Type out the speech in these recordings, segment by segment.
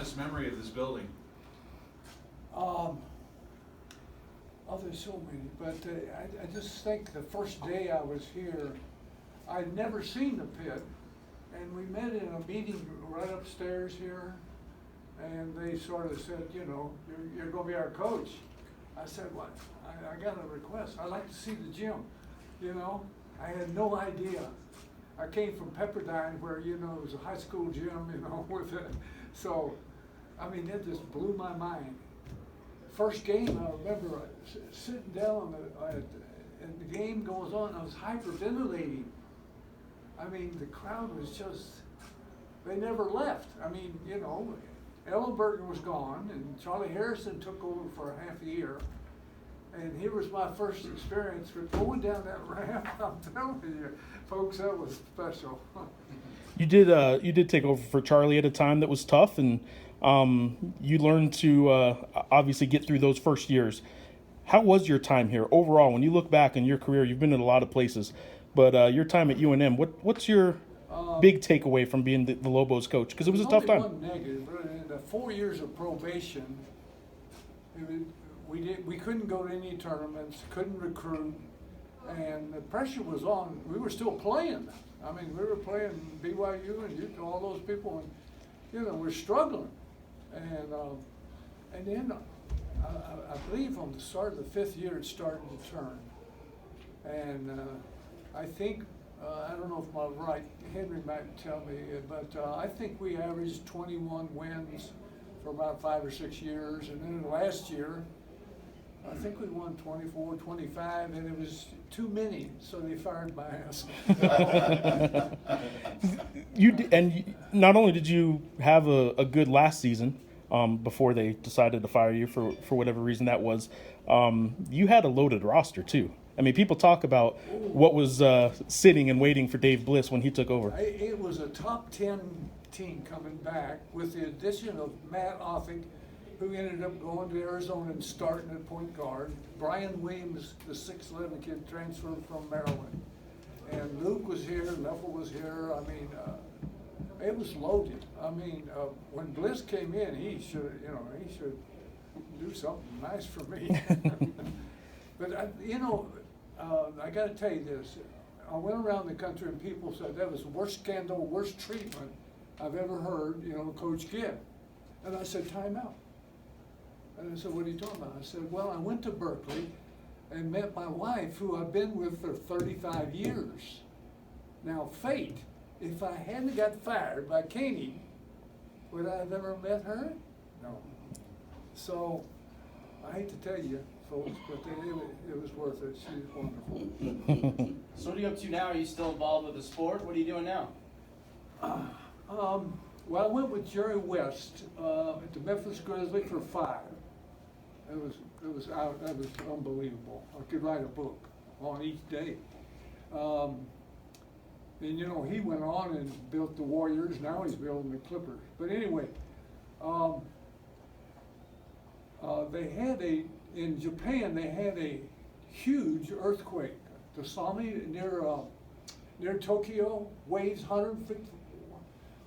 fondest memory of this building? Oh, there's so many, but I just think the first day I was here, I'd never seen the pit, and we met in a meeting right upstairs here, and they sort of said, you know, you're going to be our coach. I said, what? I got a request. I'd like to see the gym. You know, I had no idea. I came from Pepperdine, where, you know, it was a high school gym, you know, with it. So, I mean, it just blew my mind. First game, I remember sitting down and the game goes on, I was hyperventilating. I mean, the crowd was just, they never left. I mean, you know, Ellenberger was gone, and Charlie Harrison took over for a half a year. And here was my first experience with going down that ramp. I'm telling you, folks, that was special. You did take over for Charlie at a time that was tough, and you learned to obviously get through those first years. How was your time here overall? When you look back in your career, you've been in a lot of places, but your time at UNM, what's your big takeaway from being the Lobos coach? Because it was a tough time. One negative. In the 4 years of probation, we couldn't go to any tournaments, couldn't recruit, and the pressure was on. We were still playing. I mean, we were playing BYU and all those people, and you know, we're struggling. And then I believe on the start of the 5th year it started to turn. And I think, I don't know if I'm right, Henry might tell me, but I think we averaged 21 wins for about 5 or 6 years. And then last year, I think we won 24, 25, and it was too many, so they fired my ass. And not only did you have a good last season before they decided to fire you for whatever reason that was, you had a loaded roster too. I mean, people talk about what was sitting and waiting for Dave Bliss when he took over. It was a top 10 team coming back with the addition of Matt Offick, who ended up going to Arizona and starting at point guard. Brian Williams, the 6'11" kid, transferred from Maryland. And Luke was here, Leffel was here. I mean, it was loaded. I mean, when Bliss came in, he should do something nice for me. But I got to tell you this. I went around the country and people said that was the worst scandal, worst treatment I've ever heard, Coach give. And I said, time out. And I said, what are you talking about? I said, well, I went to Berkeley and met my wife, who I've been with for 35 years. Now, fate, if I hadn't got fired by Caney, would I have ever met her? No. So, I hate to tell you, folks, but it was worth it. She's wonderful. So what are you up to now? Are you still involved with the sport? What are you doing now? Well, I went with Jerry West at the Memphis Grizzlies for 5. It was unbelievable. I could write a book on each day. And he went on and built the Warriors. Now he's building the Clippers. But anyway, in Japan they had a huge earthquake. The tsunami near Tokyo, waves 150.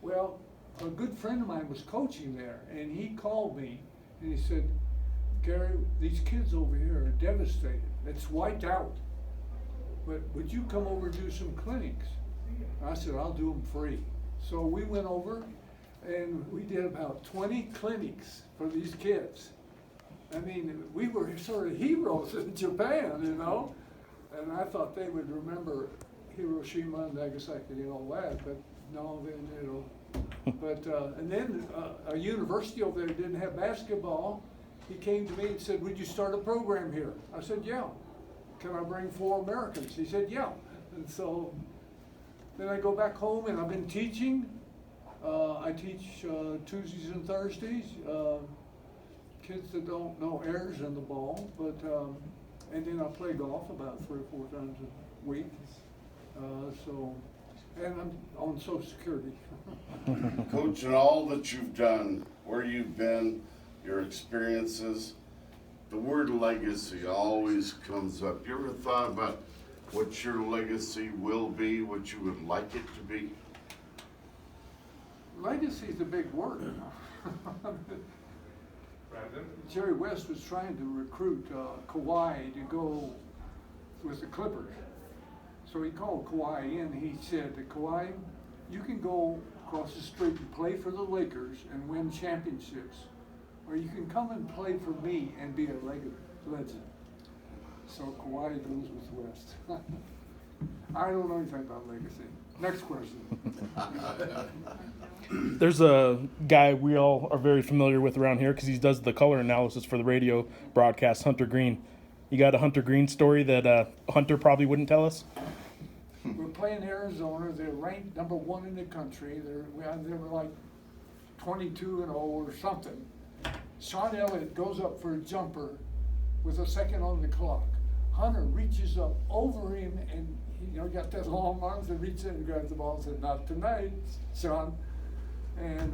Well, a good friend of mine was coaching there, and he called me and he said, Gary, these kids over here are devastated. It's wiped out. But would you come over and do some clinics? I said, I'll do them free. So we went over and we did about 20 clinics for these kids. I mean, we were sort of heroes in Japan, And I thought they would remember Hiroshima and Nagasaki and all that, but no, But and then a university over there didn't have basketball. He came to me and said, would you start a program here? I said, yeah. Can I bring 4 Americans? He said, yeah. And so then I go back home and I've been teaching. I teach Tuesdays and Thursdays. Kids that don't know airs in the ball, but and then I play golf about 3 or 4 times a week. And I'm on Social Security. Coach, in all that you've done, where you've been, your experiences, the word legacy always comes up. You ever thought about what your legacy will be, what you would like it to be? Legacy's a big word. Jerry West was trying to recruit Kawhi to go with the Clippers. So he called Kawhi in. He said to Kawhi, you can go across the street and play for the Lakers and win championships, or you can come and play for me and be a legend. So Kawhi goes with West. I don't know anything about legacy. Next question. There's a guy we all are very familiar with around here because he does the color analysis for the radio broadcast, Hunter Green. You got a Hunter Green story that Hunter probably wouldn't tell us? We're playing Arizona. They're ranked number 1 in the country. They were like 22-0 or something. Sean Elliott goes up for a jumper with a second on the clock. Hunter reaches up over him and got that long arms and reaches in and grabs the ball and said, not tonight, Sean. And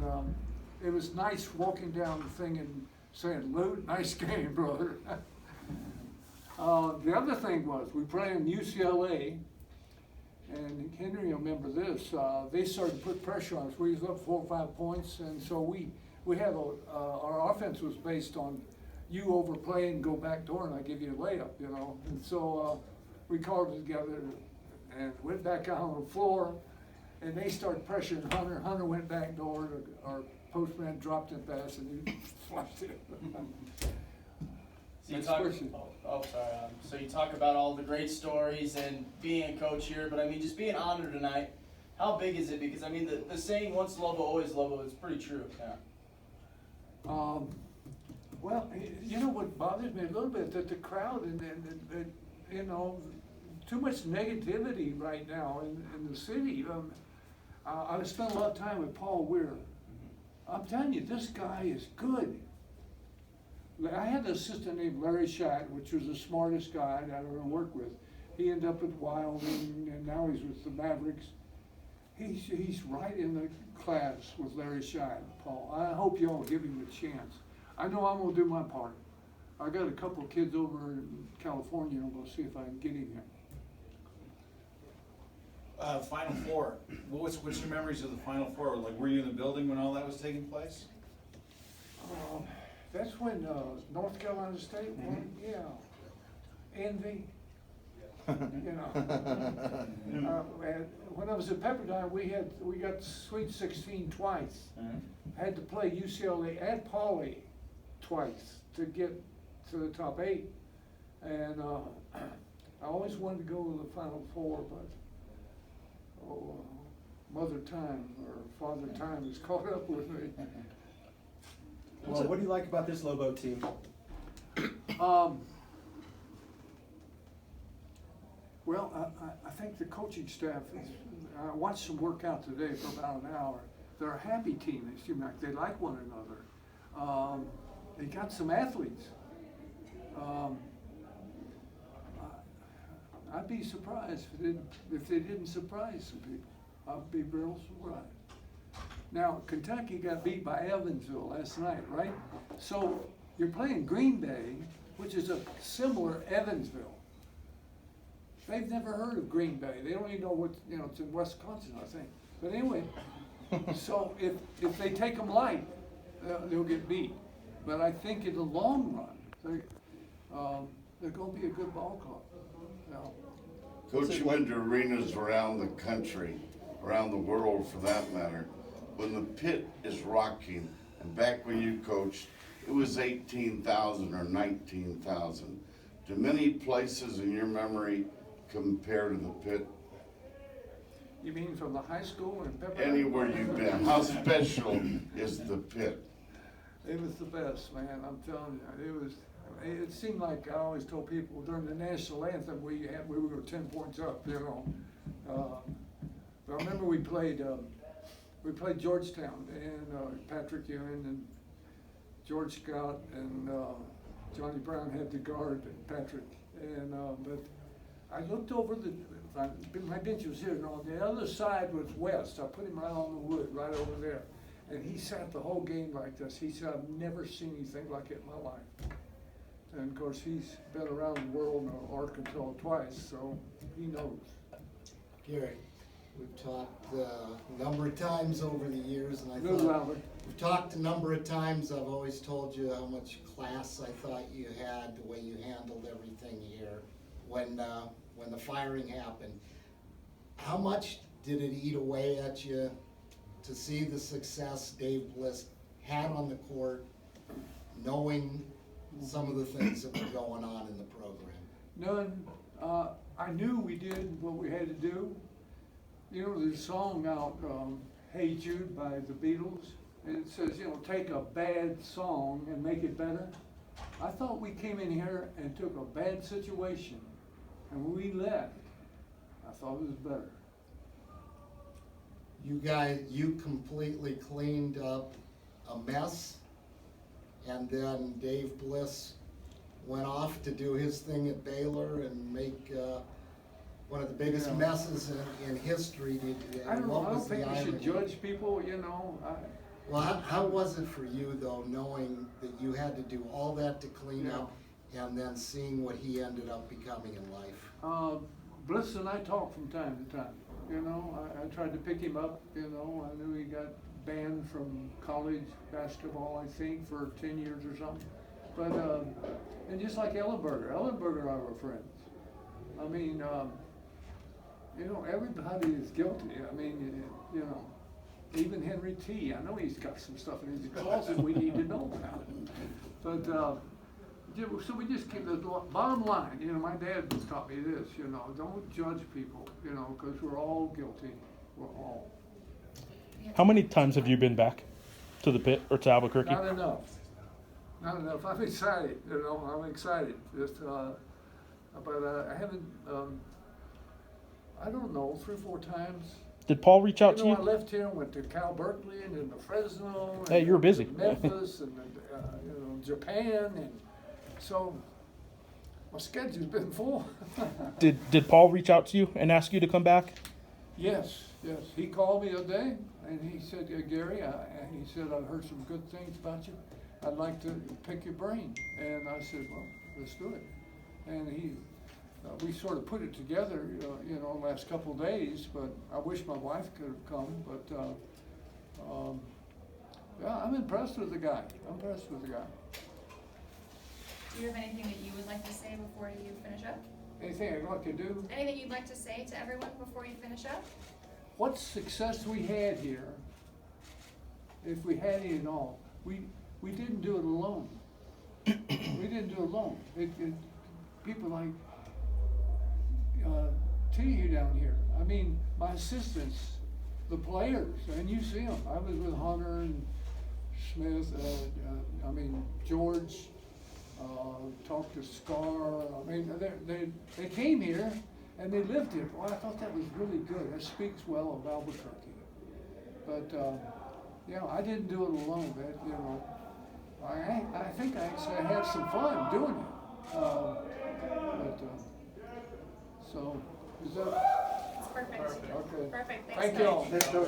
it was nice walking down the thing and saying, Lou, nice game, brother. The other thing was, we play in UCLA, and Henry will remember this, they started to put pressure on us. We was up 4 or 5 points, and so we had our offense was based on you overplay and go back door and I give you a layup, And so we called it together and went back out on the floor, and they started pressuring Hunter. Hunter went back door, our postman dropped it pass, and he flushed it. So so you talk about all the great stories and being a coach here, but I mean, just being honored tonight, how big is it? Because I mean, the saying "once Lobo, always Lobo" is pretty true. Yeah. Well, what bothers me a little bit, that the crowd and too much negativity right now in the city. I spent a lot of time with Paul Weir. I'm telling you, this guy is good. I had an assistant named Larry Scheid, which was the smartest guy that I ever worked with. He ended up at Wyoming, and now he's with the Mavericks. He's right in the class with Larry Scheid, Paul. I hope y'all give him a chance. I know I'm gonna do my part. I got a couple of kids over in California, and I'm gonna see if I can get him here. Final Four. What's your memories of the Final Four? Like, were you in the building when all that was taking place? That's when North Carolina State won. Yeah, envy. And when I was at Pepperdine, we got Sweet 16 twice. Had to play UCLA at Pauley twice to get to the top 8, and I always wanted to go to the Final Four, but Mother Time or Father Time has caught up with me. Well, what do you like about this Lobo team? Well, I think the coaching staff I watched them work out today for about an hour. They're a happy team. They seem like they like one another. They got some athletes. I'd be surprised if they didn't surprise some people. I'd be real surprised. Now, Kentucky got beat by Evansville last night, right? So you're playing Green Bay, which is a similar Evansville. They've never heard of Green Bay. They don't even know what, it's in Wisconsin, I think. But anyway, so if they take them light, they'll get beat. But I think in the long run, they're going to be a good ball club. Coach, you went to arenas around the country, around the world for that matter. When the pit is rocking, and back when you coached, it was 18,000 or 19,000. Do many places in your memory compare to the pit? You mean from the high school and Pepperdine? Anywhere you've been, how special is the pit? It was the best, man. I'm telling you, it seemed like I always told people during the national anthem we were 10 points up, But I remember we played Georgetown, and Patrick Ewing and George Scott and Johnny Brown had to guard Patrick. And but I looked over my bench was here, and on the other side was West. I put him right on the wood, right over there. And he sat the whole game like this. He said, I've never seen anything like it in my life. And of course, he's been around the world in Arkansas twice, so he knows. Gary, We've talked a number of times over the years, and I Little thought, louder. we've talked a number of times, I've always told you how much class I thought you had, the way you handled everything here when the firing happened. How much did it eat away at you to see the success Dave Bliss had on the court, knowing some of the things that were going on in the program? None. I knew we did what we had to do. You know, there's a song out, Hey Jude by the Beatles, and it says, you know, take a bad song and make it better. I thought we came in here and took a bad situation, and when we left, I thought it was better. You completely cleaned up a mess, and then Dave Bliss went off to do his thing at Baylor and make one of the biggest Yeah. messes in history. I don't know, What I don't was the think we should irony? judge people, you know. Well, how was it for you though, knowing that you had to do all that to clean up and then seeing what he ended up becoming in life? Bliss and I talk from time to time, you know. I tried to pick him up, you know. I knew he got banned from college basketball, I think, for 10 years or something. But, and just like Ellenberger and I were friends. I mean, you know, everybody is guilty. I mean, you know, even Henry T. I know he's got some stuff in his closet we need to know about. But, so we just keep the bottom line, you know, my dad taught me this, you know, don't judge people, you know, because we're all guilty. We're all. How many times have you been back to the pit or to Albuquerque? Not enough. Not enough. I'm excited, you know, I'm excited. Just, but I haven't, I don't know, 3 or 4 times. Did Paul reach out You to know, you? I left here and went to Cal Berkeley and then to Fresno. Hey, and you were busy. to Memphis and, you know, Japan, and so my schedule's been full. Did Paul reach out to you and ask you to come back? Yes. He called me a day and he said, Gary, and he said, I've heard some good things about you. I'd like to pick your brain. And I said, well, let's do it. And we sort of put it together, you know, the last couple of days, but I wish my wife could have come, but, yeah, I'm impressed with the guy. Do you have anything that you would like to say before you finish up? Anything I'd like to do? Anything you'd like to say to everyone before you finish up? What success we had here, if we had any at all, we didn't do it alone. We didn't do it alone. People like T down here. I mean, my assistants, the players, and you see them. I was with Hunter and Smith. George. Talked to Scar. I mean, they came here and they lived here. Well, I thought that was really good. That speaks well of Albuquerque. But you know, I didn't do it alone. You know, I think I actually had some fun doing it. So is that It's perfect. okay? Perfect. Thanks, Thank guys. you all. Let's go.